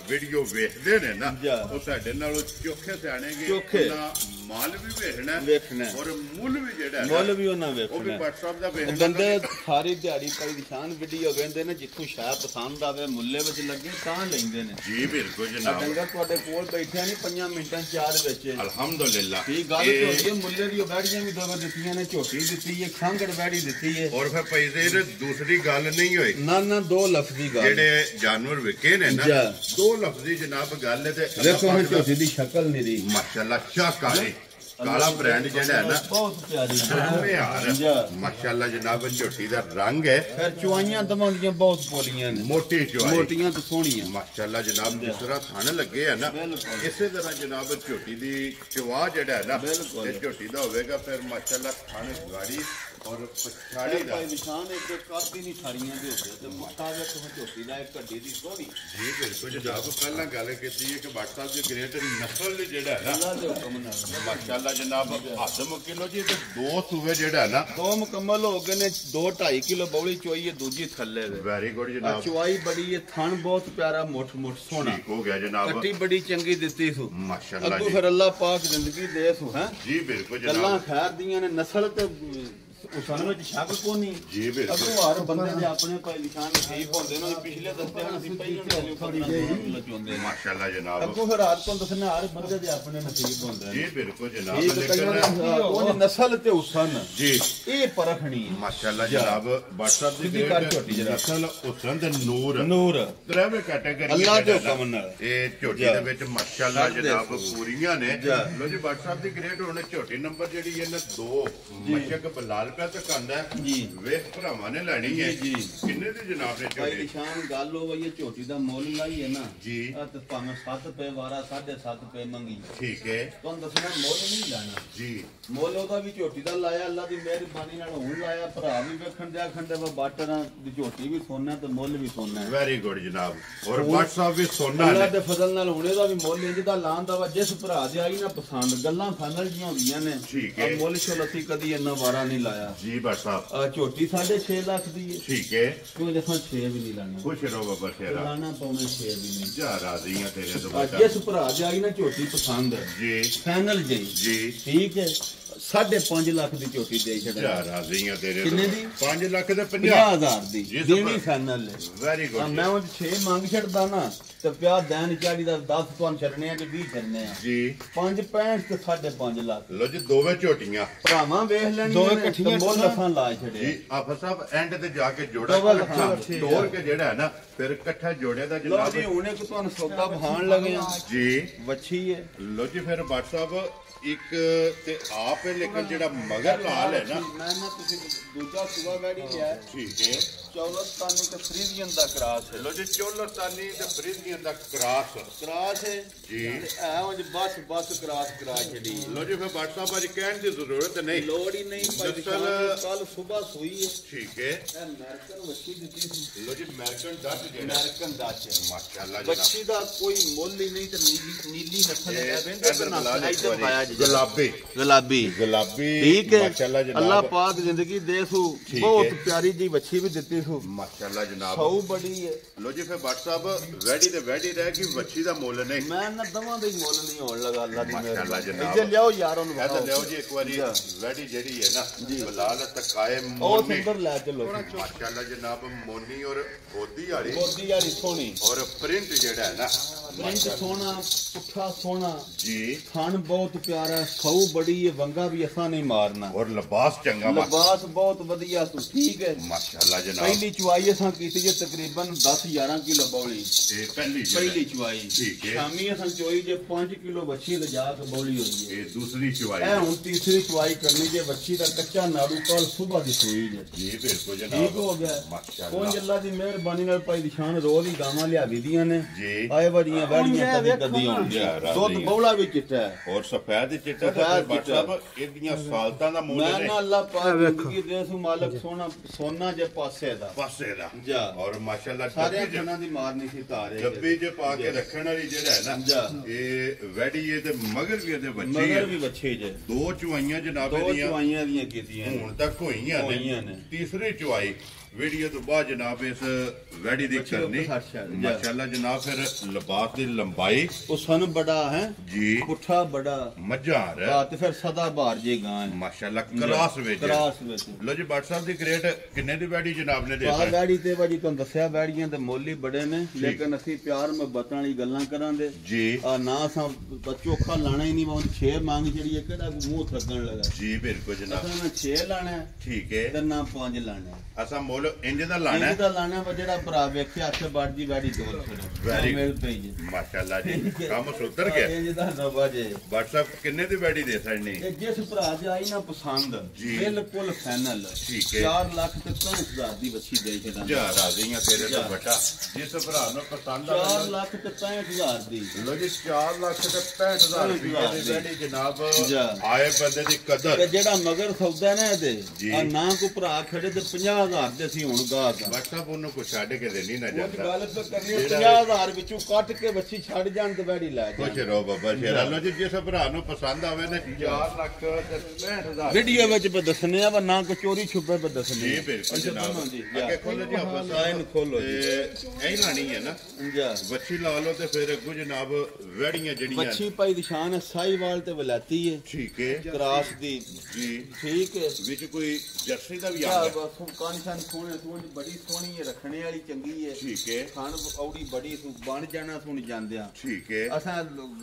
ਵੀਡੀਓ ਵੇਖਦੇ ਨੇ ਨਾ ਉਹ ਸਾਡੇ ਨਾਲੋਂ ਚੋਖੇ ਸਿਆਣੇਗੇ ਉਹਨਾਂ ਮਾਲ ਵੀ ਵੇਖਣਾ ਔਰ ਮੁੱਲ ਵੀ ਜਿਹੜਾ ਮੁੱਲ ਵੀ ਉਹਨਾਂ ਵੇਖਣਾ ਉਹ ਵੀ WhatsApp ਦਾ ਵੇਖਣਾ ਬੰਦੇ ਸਾਰੀ ਦਿਹਾੜੀ ਪਾਈ ਨਿਸ਼ਾਨ ਵੀਡੀਓ ਵੇਖਦੇ ਨੇ ਜਿੱਥੋਂ ਸ਼ਾਇਦ ਪਸੰਦ ਆਵੇ ਮੁੱਲੇ ਵਿੱਚ ਲੱਗੇ ਤਾਂ ਲੈਂਦੇ ਨੇ ਜੀ ਬਿਲਕੁਲ ਜਨਾਬ ਡੰਗਰ ਤੁਹਾਡੇ ਕੋਲ ਬੈਠਿਆ ਨਹੀਂ 5 ਮਿੰਟਾਂ 4 ਵਿੱਚ ਅਲਹਮਦੁਲਿਲਾ ਠੀਕ ਗੱਲ ਹੋਈ ਹੈ ਮੁੱਲੇ ਦੀ ਬੈੜੀਆਂ ਵੀ ਦੋ ਦਿੱਤੀਆਂ ਨੇ ਝੋਟੀ ਦਿੱਤੀ ਹੈ ਖਾਂਗੜ ਬੈੜੀ ਦਿੱਤੀ ਹੈ ਔਰ ਫਿਰ ਪੈਸੇ ਦੂਸਰੀ ਗੱਲ ਨਹੀਂ ਹੋਈ ਨਾ ਦੋ ਲਫ਼ਜ਼ੀ ਗੱਲ ਜਿਹੜੇ ਜਾਨਵਰ ਵਿਕੇ ਨੇ ਨਾ ਦੋ ਲਫ਼ਜ਼ੀ ਜਨਾਬ ਗੱਲ ਹੈ ਤੇ ਦੇਖੋ ਝੋਟੀ ਦੀ ਸ਼ਕਲ ਨਿਰੀ ਮਾਸ਼ਾਅੱਲਾ ਸ਼ਾਕਾਰੀ ਕਾਲਾ ਬ੍ਰਾਂਡ ਜਿਹੜਾ ਹੈ ਨਾ ਬਹੁਤ ਪਿਆਰੀ ਮਾਸ਼ਾਅੱਲਾ ਜਨਾਬ ਝੋਟੀ ਦਾ ਰੰਗ ਹੈ ਫਿਰ ਚੁਆਈਆਂ ਦਵਾਂਦੀਆਂ ਬਹੁਤ ਪੋਲੀਆਂ ਨੇ ਮੋਟੀ ਚੁਆਈ ਮੋਟੀਆਂ ਤੇ ਸੋਹਣੀਆਂ ਮਾਸ਼ਾਅੱਲਾ ਜਨਾਬ ਜਿਸ ਤਰ੍ਹਾਂ ਥਣ ਲੱਗੇ ਆ ਨਾ ਇਸੇ ਤਰ੍ਹਾਂ ਜਨਾਬ ਝੋਟੀ ਦੀ ਚਵਾ ਜਿਹੜਾ ਹੈ ਨਾ ਇਹ ਝੋਟੀ ਦਾ ਹੋਵੇਗਾ ਫਿਰ ਮਾਸ਼ਾਅੱਲਾ ਥਣ ਗਾੜੀ ਔਰ ਪਛਾੜੀ ਦਾ ਨਿਸ਼ਾਨ ਇੱਕ ਕਾਦੀ ਨਹੀਂ ਥਾਰੀਆਂ ਦੇ ਹੁੰਦੇ ਤੇ ਮੁੱਠਾ ਵੇ ਤੋਂ ਝੋਟੀ ਦਾ ਇੱਕ ਗੱਡੀ ਦੀ ਸੋਹਣੀ ਜੀ ਬਿਲਕੁਲ ਜਨਾਬ ਪਹਿਲਾਂ ਗੱਲ ਕੀਤੀ ਹੈ ਕਿ ਬਾਟ ਸਾਹਿਬ ਦੀ ਗ੍ਰੇਟ ਨਸਲ ਜਿਹੜਾ ਹੈ ਨਾ ਅੱਲਾ ਦੇ ਹੁਕਮ ਨਾਲ ਮਾਸ਼ਾਅੱਲਾ ਮਾਸ਼ਾਅੱਲਾ ਜਨਾਬ ਹੱਦ ਮੁਕਿਲੋ ਜੀ ਤੇ 2 ਸੂਵੇ ਜਿਹੜਾ ਨਾ 2 ਮੁਕੰਮਲ ਹੋ ਗਏ ਨੇ 2.5 ਕਿਲੋ ਬੌਲੀ ਚੋਈ ਹੈ ਦੂਜੀ ਥੱਲੇ ਵੇ ਵੈਰੀ ਗੁੱਡ ਜਨਾਬ ਚੁਆਈ ਬੜੀ ਹੈ ਥਣ ਬਹੁਤ ਪਿਆਰਾ ਮੁੱਠ ਸੋਹਣਾ ਠੀਕ ਹੋ ਗਿਆ ਜਨਾਬ ਕੱਟੀ ਬੜੀ ਚੰਗੀ ਦਿੱਤੀ ਸੂ ਮਾਸ਼ਾਅੱਲਾ ਅੱਗੋਂ ਫਿਰ ਅੱਲਾਹ ਪਾਕ ਜ਼ਿੰਦਗੀ ਦੇ ਸੂ ਹੈ ਜੀ ਬਿਲਕੁਲ ਜਨਾਬ ਗੱਲਾਂ ਖੈਰ ਦੀਆਂ ਨੇ ਨਸਲ ਤੇ ਉਸਾਨ ਵਿੱਚ ਸ਼ੱਕ ਕੋ ਨਹੀਂ ਜੀ ਬਿਲਕੁਲ ਅੱਗੋਂ ਹਰ ਬੰਦੇ ਦੇ ਆਪਣੇ ਭਾਈ ਨਿਸ਼ਾਨ ਨਸੀਬ ਹੁੰਦੇ ਨੇ ਪਿਛਲੇ ਦਸਤੇ ਹਨ ਅਸੀਂ ਪਹਿਲਾਂ ਚੋਂਦੇ ਮਾਸ਼ਾਅੱਲਾ ਜਨਾਬ ਅੱਗੋਂ ਫਿਰ ਹਰ ਤੋਂ ਦੱਸਣਾ ਹਰ ਬੰਦੇ ਦੇ ਆਪਣੇ ਨਸੀਬ ਹੁੰਦੇ ਨੇ ਜੀ ਬਿਲਕੁਲ ਜਨਾਬ ਲੇਕਿਨ ਉਹ ਨਸਲ ਤੇ ਉਸਾਨ ਜੀ ਇਹ ਪਰਖਣੀ ਹੈ ਮਾਸ਼ਾਅੱਲਾ ਜਨਾਬ WhatsApp ਦੀ ਨਸਲ ਹੁਸਨ ਤੇ ਨੂਰ ਤਰਾਵੇ ਕੈਟਾਗਰੀ ਅੱਲਾਹ ਦੇ ਹੁਕਮ ਨਾਲ ਇਹ ਝੋਟੀ ਦੇ ਵਿੱਚ ਮਾਸ਼ਾਅੱਲਾ ਜਨਾਬ ਪੂਰੀਆਂ ਨੇ ਲੋ ਜੀ WhatsApp ਦੀ ਗ੍ਰੇਡ ਹੁਣ ਝੋਟੀ ਨੰਬਰ ਜਿਹੜੀ ਹੈ ਨਾ 2 ਮਸ਼ਕ ਬਲਾਲ ਪਿਆ ਤੇ ਕੰਦਾ ਜੀ ਵੇਖ ਭਰਾਵਾਂ ਨੇ ਲੈਣੀ ਹੈ ਜੀ ਕਿੰਨੇ ਦੀ ਜਨਾਬ ਨੇ ਭਾਈ ਝੋਟੀ ਨਿਸ਼ਾਨ ਗੱਲ ਹੋ ਗਈ ਝੋਟੀ ਦਾ ਮੁੱਲ ਲਾਈ ਹੈ ਨਾ ਜੀ ਆ ਤੇ ਭਾਵੇਂ 7 ਰੁਪਏ ਵਾਰਾ 7.5 ਰੁਪਏ ਮੰਗੀ ਠੀਕ ਹੈ ਤੁਹਾਨੂੰ ਦੱਸਣਾ ਮੁੱਲ ਨਹੀਂ ਲੈਣਾ ਜੀ ਮੁੱਲ ਉਹਦਾ ਵੀ ਝੋਟੀ ਦਾ ਲਾਇਆ ਅੱਲਾ ਦੀ ਮਿਹਰਬਾਨੀ ਨਾਲ ਹੁਣ ਲਾਇਆ ਭਰਾ ਵੀ ਵੇਖਣ ਜਾ ਖੰਡੇ ਵਾ ਬਾਟਰਾਂ ਦੀ ਝੋਟੀ ਵੀ ਸੋਨਾ ਤੇ ਮੁੱਲ ਵੀ ਸੋਨਾ ਵੈਰੀ ਗੁੱਡ ਜਨਾਬ ਔਰ WhatsApp ਵੀ ਸੋਨਾ ਅੱਲਾ ਨੇ ਦੇ ਫਜ਼ਲ ਨਾਲ ਹੁਣੇ ਦਾ ਵੀ ਮੁੱਲ ਇੰਜ ਦਾ ਲਾਂ ਦਾ ਵਾ ਜਿਸ ਭਰਾ ਦੇ ਆਈ ਨਾ ਪਸੰਦ ਗੱਲਾਂ ਫਾਈਨਲ ਜੀਆਂ ਹੁੰਦੀਆਂ ਨੇ ਠੀਕ ਹੈ ਮੁੱਲ ਚਲ ਅਸੀਂ ਕਦੀ ਇੰਨਾ ਵਾਰਾ ਨਹੀਂ ਲਾਇਆ ਜੀ WhatsApp ਝੋਟੀ 6.5 ਲੱਖ ਦੀ ਹੈ ਠੀਕ ਹੈ ਕਿਉਂ ਜਸਾਂ 6 ਵੀ ਨਹੀਂ ਲਾਣਾ ਖੁਸ਼ ਰਹੋ ਬਾਬਾ ਸ਼ੇਰਾ ਲਾਣਾ ਪਾਉਣੇ 6 ਵੀ ਨਹੀਂ ਜਾ ਰਾਜ਼ੀਆਂ ਤੇਰੇ ਤੋਂ ਜਿਸ ਭਰਾ ਦੇ ਆਈ ਨਾ ਝੋਟੀ ਪਸੰਦ ਜੀ ਫਾਈਨਲ ਜੀ ਜੀ ਠੀਕ ਹੈ 5.5 ਲੱਖ ਦੀ ਝੋਟੀ ਦੇ ਛੱਡਣਾ ਜਾ ਰਾਜ਼ੀਆਂ ਤੇਰੇ ਕਿੰਨੇ ਤੋਂ ਦੀ 5 ਲੱਖ ਦੇ 50,000 ਦੀ ਜੀ ਦੇਣੀ ਫਾਈਨਲ ਹੈ ਵੈਰੀ ਗੁੱਡ ਮੈਂ ਉਹ 6 ਮੰਗ ਛੱਡਦਾ ਨਾ ਤੇ ਪਿਆ ਦੇਣ ਚਾੜੀ ਦਾ 10 ਤੁਹਾਨੂੰ ਛੱਡਣੇ ਆ ਕਿ 20 ਛੱਡਣੇ ਆ ਜੀ 5 65 ਤੇ 5.5 ਲੱਖ ਲੋ ਜੀ ਦੋਵੇਂ ਝੋਟੀਆਂ ਭਰਾਵਾਂ ਵੇਖ ਲੈਣੀ ਦੋਵੇਂ ਇਕੱਠੀਆਂ ਮੁੱਲ ਅਸਾਂ ਲਾ ਛੜਿਆ ਜੀ ਆਫਰ ਸਾਹਿਬ ਐਂਡ ਤੇ ਜਾ ਕੇ ਜੋੜਾ ਡਬਲ ਇਕੱਠਾ ਹਾਂ, ਤੋੜ ਕੇ ਜਿਹੜਾ ਹੈ ਨਾ ਫਿਰ ਇਕੱਠਾ ਜੋੜਿਆ ਦਾ ਲੋ ਜਨਾਬ ਜੀ ਹੁਣ ਇੱਕ ਤੁਹਾਨੂੰ ਸੌਦਾ ਬਹਾਨ ਲਗੇ ਆ ਜੀ ਵੱਛੀ ਹੈ ਲੋ ਜੀ ਫਿਰ WhatsApp ਇੱਕ ਤੇ ਆਪ ਹੈ ਲੇਕਿਨ ਜਿਹੜਾ ਮਗਰ ਲਾਲ ਹੈ ਨਾ ਮੈਂ ਨਾ ਤੁਸੀਂ ਦੂਜਾ ਸੁਬਾ ਵੈੜੀ ਲਿਆ ਠੀਕ ਹੈ ਚੌਲਸਤਾਨੀ ਤੇ ਫਰੀਜ਼ੀਅਨ ਦਾ ਕਰਾਸ ਹੈ ਲੋ ਜੀ ਚੋਲਸਤਾਨੀ ਤੇ ਫਰੀਜ਼ੀਅਨ ਦਾ ਕਰਾਸ ਹੈ ਜੀ ਐ ਉਂਝ ਬਸ ਕਰਾਸ ਕਰਾ ਛੜੀ ਲੋ ਜੀ ਫਿਰ WhatsApp ਅੱਜ ਕਹਿਣ ਦੀ ਜ਼ਰੂਰਤ ਨਹੀਂ ਲੋੜ ਹੀ ਨਹੀਂ ਕੱਲ ਸਵੇਰ ਸੂਈ ਹੈ ਠੀਕ ਹੈ ਇਹ ਅਮਰੀਕਨ ਵੱਛੀ ਦਿੱਤੀ ਸੀ ਲੋ ਜੀ ਅਮਰੀਕਨ ਡੱਚ ਜਿਹੜਾ ਅਮਰੀਕਨ ਦਾਚ ਹੈ ਮਾਸ਼ਾਅੱਲਾ ਜਨਾਬ ਵੱਛੀ ਦਾ ਕੋਈ ਮੁੱਲ ਹੀ ਨਹੀਂ ਤੇ ਨੀਲੀ ਨਸਲ ਹੈ ਇੱਧਰ ਬੁਲਾ ਲੈ ਇੱਕ ਵਾਰੀ। ਗੁਲਾਬੀ ਠੀਕ ਹੈ ਮਾਸ਼ਾਅੱਲਾ ਜਨਾਬ ਅੱਲਾਹ ਪਾਕ ਜ਼ਿੰਦਗੀ ਦੇ ਸੂ ਠੀਕ ਬਹੁਤ ਹੈ। ਪਿਆਰੀ ਜੀ ਵੱਛੀ ਵੀ ਦਿੱਤੀ ਸੂ ਮਾਸ਼ਾਅੱਲਾ ਜਨਾਬ ਸੌ ਬੜੀ ਹੈ ਲੋ ਜੀ ਫਿਰ WhatsApp ਵੈਡੀ ਤੇ ਵੈਡੀ ਰਹਿ ਗਈ ਵੱਛੀ ਦਾ ਮੁੱਲ ਨਹੀਂ ਮੈਂ ਨਾ ਦਵਾਂ ਦੇ ਮੁੱਲ ਨਹੀਂ ਹੋਣ ਲਗਾ ਅੱਲਾ ਦੀ ਮਾਸ਼ਾਅੱਲਾ ਮਿਹਰਬਾਨੀ ਜਨਾਬ। ਜੇ ਲਿਆਓ ਯਾਰ ਉਹਨੂੰ ਇਹ ਤਾਂ ਵਿਖਾਓ। ਲਿਓ ਜੀ ਇੱਕ ਵਾਰੀ ਵੈਡੀ ਜਿਹੜੀ ਹੈ ਨਾ ਬਲਾਲ ਤਕਾਏ ਉਹ ਮੋਨੀ ਸਿੰਦਰ ਲੈ ਚਲੋ ਮਾਸ਼ਾਅੱਲਾ ਜਨਾਬ ਮੋਨੀ ਔਰ ਗੋਦੀ ਵਾਲੀ ਗੋਦੀ ਵਾਲੀ ਸੋਹਣੀ ਔਰ ਪ੍ਰਿੰਟ ਜਿਹੜਾ ਹੈ ਨਾ ਪ੍ਰਿੰਟ ਸੋਹਣਾ ਪੁੱਠਾ ਸੋਹਣਾ ਜੀ ਖਾਣ ਬਹੁਤ ਪਿਆਰਾ ਸੌ ਬੜੀ ਹੈ ਵੰਗਾ ਵੀ ਅਸਾਂ ਨਹੀਂ ਮਾਰਨਾ ਔਰ ਲਿਬਾਸ ਚੰਗਾ ਲਿਬਾਸ ਬਹੁਤ ਵਧੀਆ ਤੂੰ ਠੀਕ ਹੈ ਮਾਸ਼ਾਅੱਲਾ ਜਨਾਬ ਪਹਿਲੀ ਚੁਆਈ ਅਸਾਂ ਕੀਤੀ ਜੇ ਤਕਰੀਬਨ 10-11 ਕਿਲੋ ਬੌਲੀ ਇਹ ਪਹਿਲੀ ਪਹਿਲੀ ਚੁਆਈ ਠੀਕ ਹੈ। ਸ਼ਾਮੀ ਅਸਾਂ ਚੋਈ ਜੇ 5 ਕਿਲੋ ਵੱਛੀ ਲਿਜਾ ਕੇ ਬੌਲੀ ਹੋਈ ਹੈ ਇਹ ਦੂਸਰੀ ਚਵਾਈ ਇਹ ਹੁਣ ਤੀਸਰੀ ਚੁਆਈ ਕਰਨੀ ਜੇ ਵੱਛੀ ਦਾ ਕੱਚਾ ਨਾੜੂ ਕੱਲ ਸਵੇਰ ਦੀ ਸੋਈ ਜੇ ਜੀ ਬਿਲਕੁਲ ਠੀਕ ਜਨਾਬ ਹੋ ਗਿਆ ਮਾਸ਼ਾਅੱਲਾ ਕੋਈ ਅੱਲਾ ਦੀ ਮਿਹਰਬਾਨੀ ਨਾਲ ਭਾਈ ਨਿਸ਼ਾਨ ਰੋਜ਼ ਹੀ ਗਾਵਾਂ ਲਿਆਵੀ ਦੀਆਂ ਨੇ ਜੀ ਆਏ ਵੜੀਆਂ ਵੜੀਆਂ ਕਦੀ ਆਉਂਦੀਆਂ ਦੁੱਧ ਬੌਲਾ ਵੀ ਚਿੱਟਾ ਹੈ ਔਰ ਸਫੈਦ ਚਿੱਟਾ ਤੇ ਸਫੈਦ ਚਿੱਟਾ। WhatsApp ਇਹਦੀਆਂ ਸਾਲਤਾਂ ਦਾ ਮੁੱਲ ਮੈਂ ਨਹੀਂ ਨਾ ਅੱਲਾ ਪਾਕ ਜ਼ਿੰਦਗੀ ਦੇ ਸੂ ਮਾਲਕ ਸੋਨਾ ਜੇ ਪਾਸੇ ਦਾ ਪਾਸੇ ਦਾ ਜਾ ਔਰ ਮਾਸ਼ਾਅੱਲਾ ਸਾਰਿਆਂ ਡੱਬੀ ਜਨਾਂ ਦੀ ਮਾਰਨੀ ਸੀ ਤਾਰੇ ਡੱਬੀ ਜੇ ਪਾ ਕੇ ਰੱਖਣ ਵਾਲੀ ਜਿਹੜਾ ਹੈ ਜਾ। ਨਾ ਇਹ ਵੈਡੀ ਇਹਦੇ ਮਗਰ ਵੀ ਇਹਦੇ ਬੱਚੇ ਮਗਰ ਹੈ ਵੀ ਬੱਚੇ ਜੇ ਦੋ ਚੁਆਈਆਂ ਜਨਾਬ ਦੋ ਇਹਦੀਆਂ ਚੁਆਈਆਂ ਦੀਆਂ ਕੀਤੀਆਂ ਨੇ। ਹੁਣ ਤੱਕ ਹੋਈਆਂ ਨੇ। ਤੀਸਰੀ ਚੁਆਈ ਵੀਡੀਓ ਤੋਂ ਬਾਅਦ ਜਨਾਬ ਇਸ ਵੈਡੀ ਦੀ ਬੱਚੇ ਕਰਨੀ ਉੱਪਰ ਛੱਡ ਜਾ। ਮਾਸ਼ਾਅੱਲਾ ਜਨਾਬ ਫਿਰ ਲਿਬਾਸ ਦੀ ਲੰਬਾਈ ਉਹ ਸਨ ਬੜਾ ਹੈ ਜੀ ਪੁੱਠਾ ਬੜਾ ਮੱਝਾਰ ਆ ਤੇ ਫਿਰ ਸਦਾ ਬਾਹਰ ਜੇ ਗਾਂ ਹੈ ਮਾਸ਼ਾਅੱਲਾ ਕਲਾਸ ਵਿੱਚ ਕਰਾਸ ਵਿੱਚ ਲੋ ਜੀ WhatsApp ਦੀ ਗ੍ਰੇਡ ਕਿੰਨੇ ਦੀ ਵੈਡੀ ਜਨਾਬ ਨੇ ਆ ਦੇਖਿਆ ਵੈੜੀ ਤੇ ਵੜੀ ਤੁਹਾਨੂੰ ਦੱਸਿਆ ਵੈੜੀਆਂ ਦੇ ਮੁੱਲ ਹੀ ਬੜੇ ਨੇ ਲੇਕਿਨ ਅਸੀਂ ਪਿਆਰ ਮੁਹੱਬਤ ਵਾਲੀ ਗੱਲਾਂ ਕਰਾਂਗੇ ਜੀ ਆ ਨਾ ਸਾਂ ਚੋਖਾ ਲਾਣਾ ਹੀ ਨਹੀਂ ਬਹੁਤ 6 ਮੰਗ ਜਿਹੜੀ ਹੈ ਕਿਹੜਾ ਮੂੰਹ ਥੱਕਣ ਲੱਗਾ ਜੀ ਬਿਲਕੁਲ ਜਨਾਬ ਅਸਾਂ ਨਾ 6 ਲਾਣਾ ਹੈ ਠੀਕ ਹੈ ਤੇ ਨਾ 5 ਲਾਣਾ ਹੈ ਅਸਾਂ ਮੁੱਲ ਇੰਜ ਦਾ ਲਾਣਾ ਇਹਦਾ ਲਾਣਾ ਵਾ ਜਿਹੜਾ ਭਰਾ ਵੇਖਿਆ ਹੱਥ ਵੜ ਜੀ ਵੈੜੀ ਤੋੜ ਛੱਡੋ Very ਮਿਲ ਪਈ ਜੀ ਮਾਸ਼ਾਅੱਲਾ ਜੀ ਕੰਮ ਸੁਧਰ ਗਿਆ ਇਹ ਜਿਹਦਾ ਨਾ ਵਜੇ WhatsApp ਕਿੰਨੇ ਦੀ ਵੈਡੀ ਦੇ ਸਕਣੀ ਇਹ ਜਿਸ ਭਰਾ ਦੀ ਆਈ ਨਾ ਪਸੰਦ ਜੀ। ਬਿਲਕੁਲ ਫਾਈਨਲ ਠੀਕ ਹੈ। 4 ਲੱਖ ਤੇ 65,000 ਦੀ ਬੱਚੀ ਦੇ ਛੱਡਾਂ ਜਾ ਰਾਜ਼ੀਆਂ ਤੇਰੇ ਤੋਂ ਬਟਾ ਜਿਸ ਭਰਾ ਨੂੰ ਪਸੰਦ 4 ਲੱਖ ਤੇ 65,000 ਦੀ ਲੋ ਜੀ 4 ਲੱਖ ਤੇ 65,000 ਰੁਪਏ ਦੀ ਵੈਡੀ ਜਨਾਬ ਜਾ। ਆਏ ਬੰਦੇ ਦੀ ਕਦਰ ਤੇ ਜਿਹੜਾ ਮਗਰ ਸੌਦਾ ਨਾ ਜੀ। ਇਹਦੇ ਆ ਨਾ ਕੋ ਭਰਾ ਖੜੇ ਤੇ 50,000 ਦੇ ਅਸੀਂ ਹੁਣ ਗਾਹਕ WhatsApp ਉਹਨੂੰ ਕੁਛ ਛੱਡ ਕੇ ਦੇਣੀ ਨਾ ਜਾਂਦਾ ਗੱਲ ਤਾਂ ਕਰਨੀ 50,000 ਵਿੱਚੋਂ ਕੱਟ ਕੇ ਬੱਚੀ ਛੱਡ ਜਾਣ ਤੇ ਵੈੜੀ ਲੈ ਕੁਛ ਰੋ ਬਾਬਾ ਸ਼ੇਰਾ ਲੋ ਜੀ ਜਿਸ ਭਰਾ ਨੂੰ ਪਸੰਦ ਆਵੇ ਨਾ 4 ਲੱਖ ਤੇ 65,000 ਵੀਡੀਓ ਵਿੱਚ ਪੇ ਦੱਸਨੇ ਆ ਨਾ ਕੋ ਚੋਰੀ ਛੁਪੇ ਪੇ ਦੱਸਨੇ ਜੀ ਬਿਲਕੁਲ ਜਨਾਬ ਅੱਗੇ ਖੋਲੋ ਜੀ ਆਪਾਂ ਸਾਈਨ ਖੋਲੋ ਜੀ ਐਂ ਲਾਣੀ ਹੈ ਨਾ ਬੱਚੀ ਲਾ ਲਓ ਤੇ ਫਿਰ ਅੱਗੂ ਜਨਾਬ ਵੈੜੀਆਂ ਜਿਹੜੀਆਂ ਬੱਚੀ ਭਾਈ ਦੀ ਸ਼ਾਨ ਹੈ ਸਾਈਵਾਲ ਤੇ ਵਲਾਤੀ ਹੈ ਠੀਕ ਹੈ ਕਰਾਸ ਦੀ ਜੀ ਠੀਕ ਹੈ ਵਿੱਚ ਕੋਈ ਜਰਸੀ ਦਾ ਵੀ ਆ ਗਿਆ ਕਾਨਸ਼ਨ ਸੋਹਣੇ ਬੜੀ ਸੋਹਣੀ ਹੈ ਰੱਖਣੇ ਵਾਲੀ ਚੰਗੀ ਹੈ ਠੀਕ ਹੈ ਖਾਣ ਔੜੀ ਬੜੀ ਬਣ ਜਾਣਾ ਸੁਣ ਜਾਂਦਿਆਂ ਠੀਕ ਹੈ ਅਸਾਂ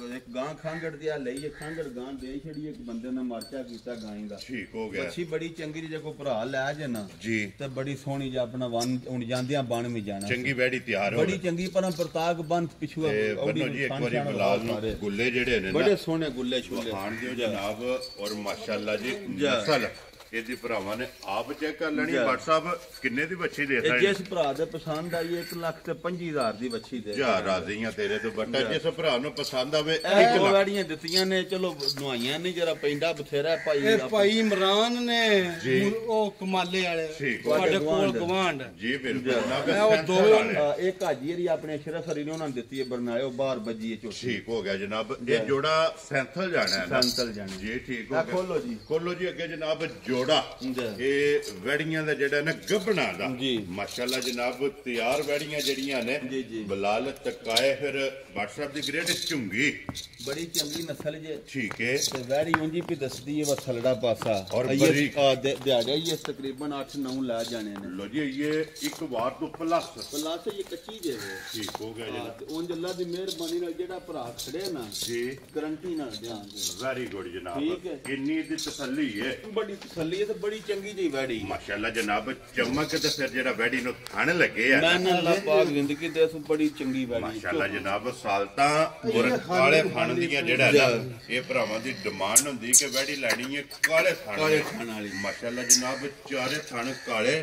ਇੱਕ ਗਾਂ ਖਾਂਗੜ ਦਿਆ ਲਈਏ ਖਾਂਗੜ ਗਾਂ ਦੇ ਛੜੀ ਇੱਕ ਬੰਦੇ ਨੇ ਮਰਚਾ ਕੀਤਾ ਗਾਂ ਦਾ ਠੀਕ ਹੋ ਗਿਆ ਅੱਛੀ ਬੜੀ ਚੰਗੀ ਜੇ ਕੋ ਭਰਾ ਲੈ ਜੇ ਨਾ ਜੀ ਤੇ ਬੜੀ ਸੋਹਣੀ ਜਿਹਾ ਆਪਣਾ ਵਨ ਹੁਣ ਜਾਂਦਿਆਂ ਬਣ ਵੀ ਜਾਣਾ ਚੰਗੀ ਵੈੜੀ ਤਿਆਰ ਹੋ ਬੜੀ ਚੰਗੀ ਪਰ ਪ੍ਰਤਾਕ ਬੰਦ ਪਿਛੂਆ ਬੰਨੋ ਜੀ ਇੱਕ ਵਾਰੀ ਬਲਾਲ ਨੂੰ ਗੁੱਲੇ ਜਿਹੜੇ ਨੇ ਬੜੇ ਸੋਹਣੇ ਗੁੱਲੇ ਛੁੱਲੇ ਖਾਣ ਦਿਓ ਜਨਾਬ ਔਰ ਮਾਸ਼ਾਅੱਲਾ ਜੀ ਨਸਲ ਇਹਦੀ ਭਰਾਵਾਂ ਨੇ ਆਪ ਚੈੱਕ ਕਰ ਲੈਣੀ WhatsApp ਕਿੰਨੇ ਦੀ ਬੱਚੀ ਦੇ ਸਕਦੇ ਜਿਸ ਭਰਾ ਦੇ ਪਸੰਦ ਆਈ 1,25,000 ਦੀ ਬੱਚੀ ਦੇ ਜਾ ਰਾਜ਼ੀਆਂ ਤੇਰੇ ਤੋਂ ਬੱਟਾ ਜਿਸ ਭਰਾ ਨੂੰ ਪਸੰਦ ਆਵੇ ਇੱਕ ਵੈੜੀਆਂ ਦਿੱਤੀਆਂ ਨੇ ਚਲੋ ਨਵਾਈਆਂ ਨਹੀਂ ਜਰਾ ਪੈਂਦਾ ਬਥੇਰਾ ਭਾਈ ਇਹ ਭਾਈ ਇਮਰਾਨ ਨੇ ਉਹ ਕਮਾਲੇ ਵਾਲੇ ਤੁਹਾਡੇ ਕੋਲ ਗਵਾਂਡ ਜੀ ਬਿਲਕੁਲ ਉਹ ਦੋ ਇੱਕ ਹਾਜੀ ਦੀ ਆਪਣੇ ਅਸ਼ਰਫ ਅਲੀ ਨੇ ਉਹਨਾਂ ਦਿੱਤੀ ਹੈ ਬਰਨਾਲੇ ਉਹ ਬਾਹਰ ਵੱਜੀ ਹੈ ਝੋਟੀ ਠੀਕ ਹੋ ਗਿਆ ਜਨਾਬ ਇਹ ਜੋੜਾ ਸੈਂਥਲ ਜਾਣਾ ਹੈ ਨਾ ਸੈਂਥਲ ਜਾਣਾ ਜੀ ਠੀਕ ਹੋ ਗਿਆ ਖੋਲੋ ਜੀ ਖੋਲੋ ਜੀ ਅੱਗੇ ਜਨਾਬ ਜੋੜਾ ਇਹ ਵੈੜੀਆਂ ਦਾ ਜਿਹੜਾ ਨਾ ਗੱਭਣਾ ਦਾ ਮਾਸ਼ਾਅੱਲਾ ਜਨਾਬ ਤਿਆਰ ਵੈੜੀਆਂ ਜਿਹੜੀਆਂ ਨੇ ਬਲਾਲ ਤਕਾਏ ਫਿਰ WhatsApp ਦੀ ਗ੍ਰੇਡ ਝੁੰਗੀ ਬੜੀ ਚੰਗੀ ਨਸਲ ਜੇ ਠੀਕ ਹੈ ਤੇ ਵੈੜੀ ਉਂਜੀ ਵੀ ਦੱਸਦੀ ਹੈ ਵਾ ਥਲੜਾ ਪਾਸਾ ਔਰ ਬਰੀਕ ਦਿਹਾੜੇ ਇਹ ਤਕਰੀਬਨ 8-9 ਲੈ ਜਾਣੇ ਨੇ ਲੋ ਜੀ ਇਹ ਇੱਕ ਵਾਰ ਤੋਂ ਪਲੱਸ ਇਹ ਕੱਚੀ ਜੇ ਠੀਕ ਹੋ ਗਿਆ ਜਨਾਬ ਤੇ ਉਂਝ ਅੱਲਾ ਦੀ ਮਿਹਰਬਾਨੀ ਨਾਲ ਜਿਹੜਾ ਭਰਾ ਖੜੇ ਨਾ ਜੀ ਗਰੰਟੀ ਨਾਲ ਧਿਆਨ ਦੇ ਵੈਰੀ ਗੁੱਡ ਜਨਾਬ ਕਿੰਨੀ ਦੀ ਤਸੱਲੀ ਹੈ ਬੜੀ ਤਸੱਲੀ ਹੈ ਤੇ ਬੜੀ ਚੰਗੀ ਜੀ ਵੈੜੀ ਮਾਸ਼ਾਅੱਲਾ ਜਨਾਬ ਚਮਕ ਤੇ ਫਿਰ ਜਿਹੜਾ ਵੈੜੀ ਨੂੰ ਥਣ ਲੱਗੇ ਆ ਮੈਂ ਅੱਲਾ ਪਾਕ ਜ਼ਿੰਦਗੀ ਦੇ ਸੂ ਬੜੀ ਚੰਗੀ ਵੈੜੀ ਮਾਸ਼ਾਅੱਲਾ ਜਨਾਬ ਸਾਲਤਾਂ ਔਰ ਕਾਲੇ ਥਣ ਦੀਆਂ ਜਿਹੜਾ ਨਾ ਇਹ ਭਰਾਵਾਂ ਦੀ ਡਿਮਾਂਡ ਹੁੰਦੀ ਕਿ ਵੈੜੀ ਲੈਣੀ ਹੈ ਕਾਲੇ ਥਣ ਵਾਲੀ ਮਾਸ਼ਾਅੱਲਾ ਜਨਾਬ ਚਾਰੇ ਥਣ ਕਾਲੇ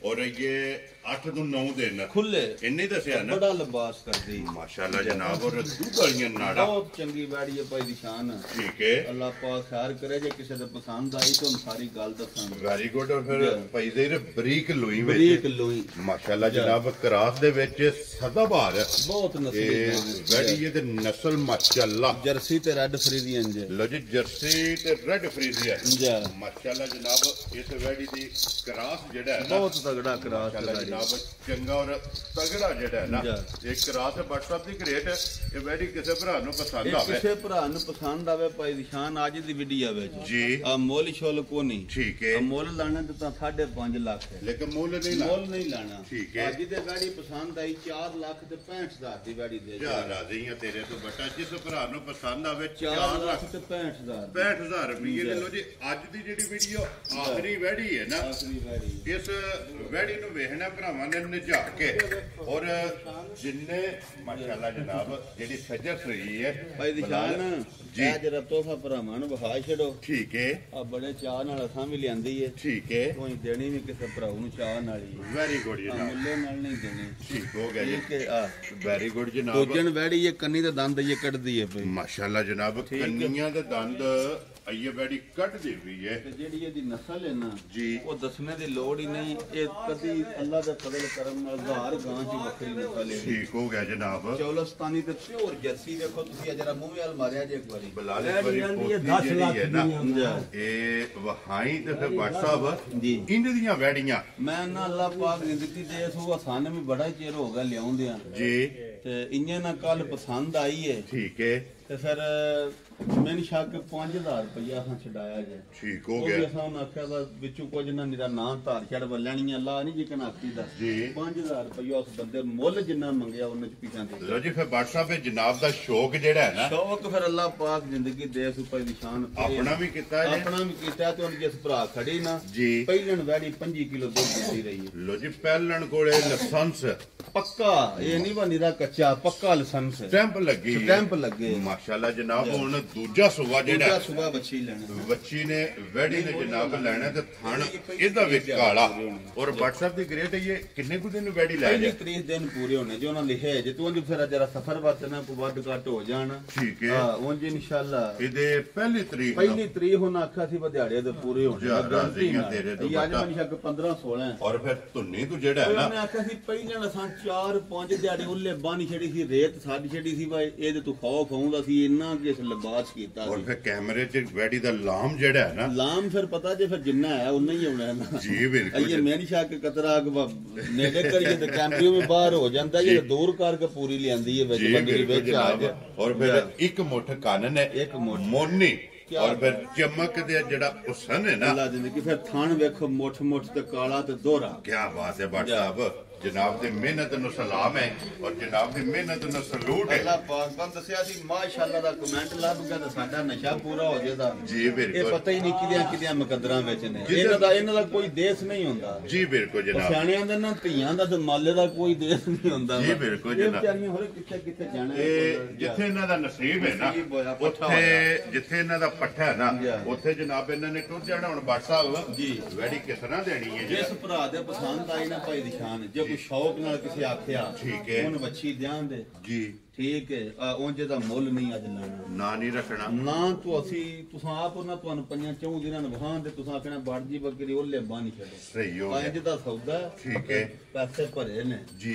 ਔਰ ਇਹ 8 ਤੋਂ 9 ਦਿਨ ਖੁੱਲੇ ਇੰਨੇ ਦੱਸਿਆ ਨਾ ਬੜਾ ਲਿਬਾਸ ਕਰਦੀ ਮਾਸ਼ਾਅੱਲਾ ਜਨਾਬ ਔਰ ਦੁੱਧ ਵਾਲੀਆਂ ਨਾੜਾਂ ਬਹੁਤ ਚੰਗੀ ਵੈੜੀ ਹੈ ਭਾਈ ਦੀ ਸ਼ਾਨ ਠੀਕ ਹੈ ਅੱਲਾਹ ਪਾਕ ਖੈਰ ਕਰੇ ਜੇ ਕਿਸੇ ਦੇ ਪਸੰਦ ਆਈ ਤਾਂ ਸਾਰੀ ਗੱਲ ਦੱਸਾਂਗੇ ਵੈਰੀ ਗੁੱਡ ਔਰ ਫਿਰ ਭਾਈ ਦੇ ਬਰੀਕ ਲੋਈ ਵਿੱਚ ਬਰੀਕ ਲੋਈ ਮਾਸ਼ਾਅੱਲਾ ਜਨਾਬ ਕਰਾਸ ਦੇ ਵਿੱਚ ਸਦਾਬਹਾਰ ਬਹੁਤ ਨਸਲ ਵੈੜੀ ਇਹ ਤੇ ਨਸਲ ਮਾਸ਼ਾਅੱਲਾ ਜਰਸੀ ਤੇ ਰੈੱਡ ਫਰੀਜ਼ੀਅਨ ਜੇ ਲੋ ਜੀ ਜਰਸੀ ਤੇ ਰੈੱਡ ਫਰੀਜ਼ੀਅਨ ਮਾਸ਼ਾਅੱਲਾ ਜਨਾਬ ਇਸ ਵੈੜੀ ਦੀ ਕਰਾਸ ਜਿਹੜਾ ਹੈ ਬਹੁਤ ਤਗੜਾ ਕਰਾਸ ਜਨਾਬ ਚੰਗਾ ਔਰ ਤਗੜਾ ਜਿਹੜਾ ਹੈ ਨਾ ਇੱਕ ਕਰਾਸ WhatsApp ਦੀ ਗ੍ਰੇਟ ਇਹ ਵੈੜੀ ਕਿਸੇ ਭਰਾ ਨੂੰ ਪਸੰਦ ਆਵੇ ਕਿਸੇ ਭਰਾ ਨੂੰ ਪਸੰਦ ਆਵੇ ਭਾਈ ਦੀ ਸ਼ਾਨ ਅੱਜ ਦੀ ਵੀਡੀਓ ਵਿੱਚ ਜੀ ਆ ਮੁੱਲ ਛੋਲ ਕੋ ਨਹੀਂ ਠੀਕ ਹੈ ਮੁੱਲ ਲਾਣਾ ਤੇ ਤਾਂ 5.5 ਲੱਖ ਹੈ ਲੇਕਿਨ ਮੁੱਲ ਨਹੀਂ ਲਾਣਾ ਠੀਕ ਹੈ ਅੱਜ ਦੀ ਵੈੜੀ ਪਸੰਦ ਆਈ 4 ਲੱਖ ਤੇ 65,000 ਦੀ ਵੈੜੀ ਦੇ ਜਾ ਰਾਜ਼ੀ ਆ ਤੇਰੇ ਤੋਂ ਬਟਾ ਜਿਸ ਭਰਾ ਨੂੰ ਪਸੰਦ ਆਵੇ 4 ਲੱਖ ਤੇ 65,000 ਰੁਪਏ ਲੈ ਲਓ ਜੀ ਅੱਜ ਦੀ ਜਿਹੜੀ ਵੀਡੀਓ ਆਖਰੀ ਵੈੜੀ ਹੈ ਨਾ ਇਸ ਵੈੜੀ ਨੂੰ ਵੇਖਣਾ ਭਰਾਵਾਂ ਨੇ ਨਿਜਾ ਕੇ ਔਰ ਜਿੰਨੇ ਮਾਸ਼ਾਅੱਲਾ ਜਨਾਬ ਜਿਹੜੀ ਸੱਜਰ ਸਹੀ ਹੈ ਭਾਈ ਦੀ ਸ਼ਾਨ ਜੀ ਜਰਾ ਤੋਹਫਾ ਭਰਾਵਾਂ ਨੂੰ ਵਿਖਾ ਛੱਡੋ ਠੀਕ ਹੈ ਆ ਬੜੇ ਚਾਹ ਨਾਲ ਅਸਾਂ ਵੀ ਲਿਆਂਦੀ ਹੈ ਠੀਕ ਹੈ ਕੋਈ ਦੇਣੀ ਵੀ ਕਿਸੇ ਭਰਾ ਨੂੰ ਚਾਹ ਨਾਲ ਹੀ ਵੈਰੀ ਗੁੱਡ ਜਨਾਬ ਮੁੱਲੇ ਨਾਲ ਨਹੀਂ ਦੇਣੀ ਠੀਕ ਹੋ ਗਿਆ ਜੀ ਕਿ ਆ ਵੈਰੀ ਗੁੱਡ ਜਨਾਬ ਦੂਜਣ ਵੈੜੀ ਇਹ ਕੰਨੀ ਦੇ ਦੰਦ ਇਹ ਕੱਢਦੀ ਹੈ ਭਾਈ ਮਾਸ਼ਾਅੱਲਾ ਜਨਾਬ ਕੰਨੀਆਂ ਦੇ ਦੰਦ ਆਈਏ ਵੈੜੀ ਕੱਢਦੀ ਵੀ ਹੈ ਤੇ ਜਿਹੜੀ ਇਹਦੀ ਨਸਲ ਹੈ ਨਾ ਜੀ ਉਹ ਦੱਸਣੇ ਦੀ ਲੋੜ ਹੀ ਨਹੀਂ ਇਹ ਕਦੀ ਅੱਲਾ ਦੇ ਫਜ਼ਲ ਕਰਮ ਨਾਲ ਹਜ਼ਾਰ ਗਾਂ ਦੀ ਵੱਖਰੀ ਨਸਲ ਹੈ ਠੀਕ ਹੋ ਗਿਆ ਜਨਾਬ ਚੌਲਸਤਾਨੀ ਤੇ ਪਿਓਰ ਜਰਸੀ ਦੇਖੋ ਤੁਸੀਂ ਜਰਾ ਮੂੰਹ ਵਾਲ ਮਾਰਿਆ ਜੇ ਇੱਕ ਵਾਰੀ ਬਲਾਲ ਇੱਕ ਵਾਰੀ ਜਿਹੜੀ ਹੈ ਨਾ ਇਹ ਵਹਾਈ ਤੇ ਫਿਰ WhatsApp ਜੀ ਇੰਦ ਦੀਆਂ ਵੈੜੀਆਂ ਮੈਂ ਨਾ ਅੱਲਾ ਪਾਕ ਜ਼ਿੰਦਗੀ ਦੇ ਸੋ ਆਸਾਨ ਵੀ ਬੜਾ ਚਿਰ ਹੋ ਗਿਆ ਲਿਆਉਂਦਿਆਂ ਜੀ ਤੇ ਇੰਨੇ ਨਾ ਕੱਲ ਪਸੰਦ ਆਈ ਹੈ ਠੀਕ ਹੈ ਤੇ ਫਿਰ ਮੈਨੂੰ ਸ਼ੱਕ 5000 ਰੁਪਇਆ ਹਾਂ ਛਡਾਇਆ ਜੇ ਠੀਕ ਹੋ ਉਹ ਗਿਆ ਵੀ ਅਸਾਂ ਆਖਿਆ ਵਾ ਵਿੱਚੋਂ ਕੁਝ ਨਾ ਨਿਰਾ ਨਾਂ ਧਾਰ ਛੜ ਵੱਲਣੀ ਅੱਲਾ ਨਹੀਂ ਜਿਕਨ ਆਖੀ ਦਾ ਜੀ 5000 ਰੁਪਇਆ ਉਸ ਬੰਦੇ ਮੁੱਲ ਜਿੰਨਾ ਮੰਗਿਆ ਉਹਨਾਂ ਚ ਪਿਛਾਂ ਦੇ ਲੋ ਜੀ ਫਿਰ WhatsApp ਇਹ ਜਨਾਬ ਦਾ ਸ਼ੌਕ ਜਿਹੜਾ ਹੈ ਨਾ ਸ਼ੌਕ ਫਿਰ ਅੱਲਾ ਪਾਕ ਜ਼ਿੰਦਗੀ ਦੇ ਸੁਪਰ ਦੀ ਸ਼ਾਨ ਆਪਣਾ ਵੀ ਕੀਤਾ ਜੀ ਆਪਣਾ ਵੀ ਕੀਤਾ ਤੇ ਉਹ ਜਿਸ ਭਰਾ ਖੜੀ ਨਾ ਜੀ ਪਹਿਲਣ ਵੈੜੀ 5 ਕਿਲੋ ਦੁੱਧ ਦਿੱਤੀ ਰਹੀ ਹੈ ਲੋ ਜੀ ਪਹਿਲਣ ਕੋਲੇ ਲਾਇਸੈਂਸ ਪੱਕਾ ਇਹ ਨਹੀਂ ਬਣੀ ਦਾ ਕੱਚਾ ਪੱਕਾ ਲਾਇਸੈਂਸ ਸਟੈਂਪ ਲੱਗੀ ਸਟੈਂਪ ਲੱਗੇ माशाल्लाह जनाब हुण दूजा सुबह जेड़ा सुबह बच्ची लेना बच्ची ने वैडी ने जनाब लेना ते थण इहदा भी काला और WhatsApp दी ग्रेट है ये किन्ने कुछ दिन वैडी लै पहली 30 दिन पूरे होने जो उन्होंने लिखे है जे तू फिर जरा सफर वास्ते ना को वध घट हो जाना ठीक है हां उंज इंशाल्लाह इदे पहली तरीक होना आखा सी बदिहाड़े ते पूरे होने राज़ियां तेरे तो आज मन शक 15 16 और फिर धुन्नी तू जेड़ा है ना उन्होंने आखा सी पहले असां 4 5 दिहाड़े उल्ले बानी छड़ी सी रेत साडी छड़ी सी भाई ए ते तू खौफ आउंदा सी इन्ना कि इस लिबास कीता और फिर कैमरे च वैडी दा लाम जेड़ा है ना लाम फिर पता जे फिर जिन्ना है उन्ना ही होना है ना जी बिल्कुल ये मेरी शक कतरा नेड़े करिए ते कैमरे में बाहर हो जांदा ये दूर करके पूरी लियांदी है विच बंदरी विच आ जा और फिर एक मुठ कानन है एक मुठ मोनी और फिर चमक दे जेड़ा हुसन है ना अल्लाह जिंदगी फिर थान देखो मोठ मोठ ते काला ते दोहरा क्या बात है भट्ट साहब जनाब दी मेहनत नु सलाम है और जनाब दी मेहनत नु सलूट है अल्लाह पाक बंद दसिया सी माशाअल्लाह दा कमेंट लग गया ते साडा नशा पूरा हो जेदा जी बिल्कुल ये पता ही नहीं किदियां मुकद्दरां विच ने इन्हां दा कोई देश नहीं होंदा जी बिल्कुल जनाब सियाणियां दे ना धीयां दा ते माले दा कोई देश नहीं होंदा जी बिल्कुल जनाब बेचारियां होरे किथे किथे जाना जिथे इन्हां दा नसीब है ना उत्थे जिथे इन्हां दा पट्ठा है ना उत्थे जनाब इन्हां ने टुर जाना हुन भट्ट साहब जी वैडी किस तरह देनी है जिस भरा दे पसंद आई ना भाई दी शान जे कोई शौक नाल किसी आख्या ठीक है उन बच्ची ध्यान दे जी ठीक है उंजे दा मुੱਲ नहीं अज लेना ना नहीं रखना ना तो असी तुसां आप ना तुहानू पंजां चौं दिनां नभां ते तुसां आखना बाड़जी बकरी ओले बानी छड़ो सही हो गया इंज दा सौदा ठीक है पैसे भरे ने जी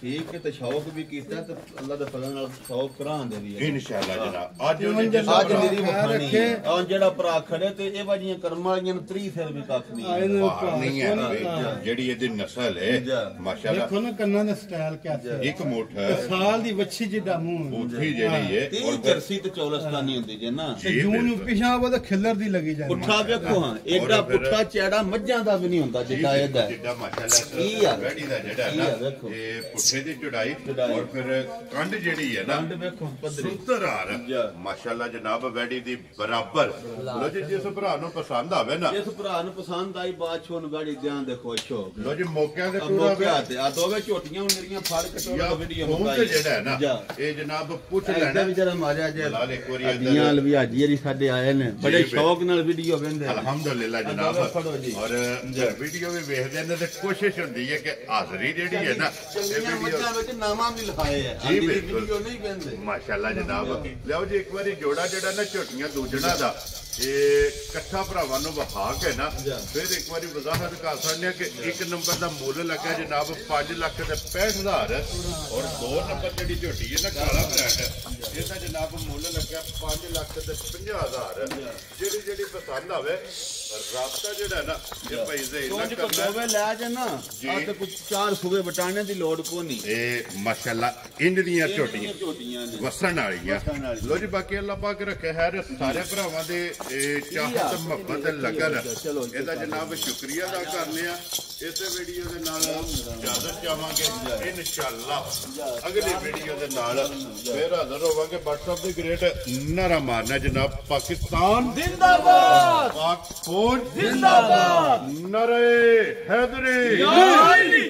ठीक है ते शौक भी कीता ते अल्लाह दे फजल नाल शौक करां दे भी इंशाअल्लाह जनाब आज मेरी वखानी है और जेड़ा भरा खड़े ते ए वाजियां कर्म वालियां 30 फिर भी कख नहीं है जेड़ी एदी नस्ल है माशाल्लाह देखो ना कन्ना दा स्टाइल कैसे एक मुठ साल दी बच्ची जिदा मुंह बूथी जेड़ी है और जर्सी ते चौलस्तानी होंदी जे ना ते जून पिछा वो तो खिलर दी लगी जाती पुट्ठा देखो हां एडा पुट्ठा चेड़ा मज्जां दा भी नहीं होंदा जिदा एदा जिदा माशाल्लाह की यार वैडी दा जेड़ा है ना ये पुट्ठे दी चढ़ाई और फिर कंड जेड़ी है ना कंड देखो पदरी सुंदर हार माशाल्लाह जनाब वैडी दी बराबर लो जी जिस भरा नु पसंद आवे ना जिस भरा नु पसंद आई बात छोन वैडी ध्यान दे खुश हो लो जी मौके ते टूरा पे आ दोवे झोटियां मेरियां फाड़ के टोरा वीडियो मुकाई जेड़ा है ना ये जनाब पुछ लेना भी जरा मारिया जे लाल एक बारी अदियां भी हाजी जी साडे आए ने बड़े शौक नाल वीडियो वेंदे अल्हम्दुलिल्लाह जनाब और वीडियो भी वेखदे ने ते कोशिश हुंदी है कि हाजरी जेड़ी है ना ये वीडियो विच नामा भी लिखाए है जी बिल्कुल वीडियो नहीं वेंदे माशाल्लाह जनाब लियो जी एक बारी जोड़ा जेड़ा ना झोटियां दूजणा दा ये कट्ठा भरावां नु वहा के ना फिर एक बारी वजाहत कर सकने कि एक नंबर दा मुੱਲ लगा जनाब 5 लाख ते 65000 और 2 नंबर जेडी झोटी है ना काला ब्रांड ਇਹਦਾ ਜਨਾਬ ਮੁੱਲ ਲੱਗਾ 5 ਲੱਖ ਤੇ 50000 ਜਿਹੜੀ ਜਿਹੜੀ ਪਸੰਦ ਆਵੇ ਰਾਬਤਾ ਜਿਹੜਾ ਨਾ ਇਹ ਭਾਈ ਜ਼ੈਨ ਨਾਲ ਕਰਨਾ ਦੋਵੇਂ ਲੈ ਜਾਣਾ ਆ ਤੇ ਕੁਝ 4 ਸੂਬੇ ਬਟਾਣੇ ਦੀ ਲੋੜ ਕੋ ਨਹੀਂ ਇਹ ਮਾਸ਼ਾਅੱਲਾ ਇੰਜ ਦੀਆਂ ਝੋਟੀਆਂ ਨੇ ਵਸਣ ਵਾਲੀਆਂ ਲੋ ਜੀ ਬਾਕੀ ਅੱਲਾਹ ਪਾਕ ਰੱਖੇ ਹੈ ਸਾਰੇ ਭਰਾਵਾਂ ਦੇ ਚਾਹਤ ਤੇ ਮੁਹੱਬਤ ਤੇ ਲਗਨ ਇਹਦਾ ਜਨਾਬ ਸ਼ੁਕਰੀਆ ਅਦਾ ਕਰਨੇ ਆ ਇਸੇ ਵੀਡੀਓ ਦੇ ਨਾਲ ਇਜਾਜ਼ਤ ਚਾਹਾਂਗੇ ਇਨਸ਼ਾਅੱਲਾ ਅਗਲੀ ਵੀਡੀਓ ਦੇ ਨਾਲ ਫੇਰ ਹਾਜ਼ਰ ਹੋਵਾਂਗੇ WhatsApp ਦੇ ਗ੍ਰੇਟ ਨਾਰਾ ਮਾਰਨਾ ਜਨਾਬ ਪਾਕਿਸਤਾਨ जिंदाबाद पाक फौज जिंदाबाद नारे हैदरी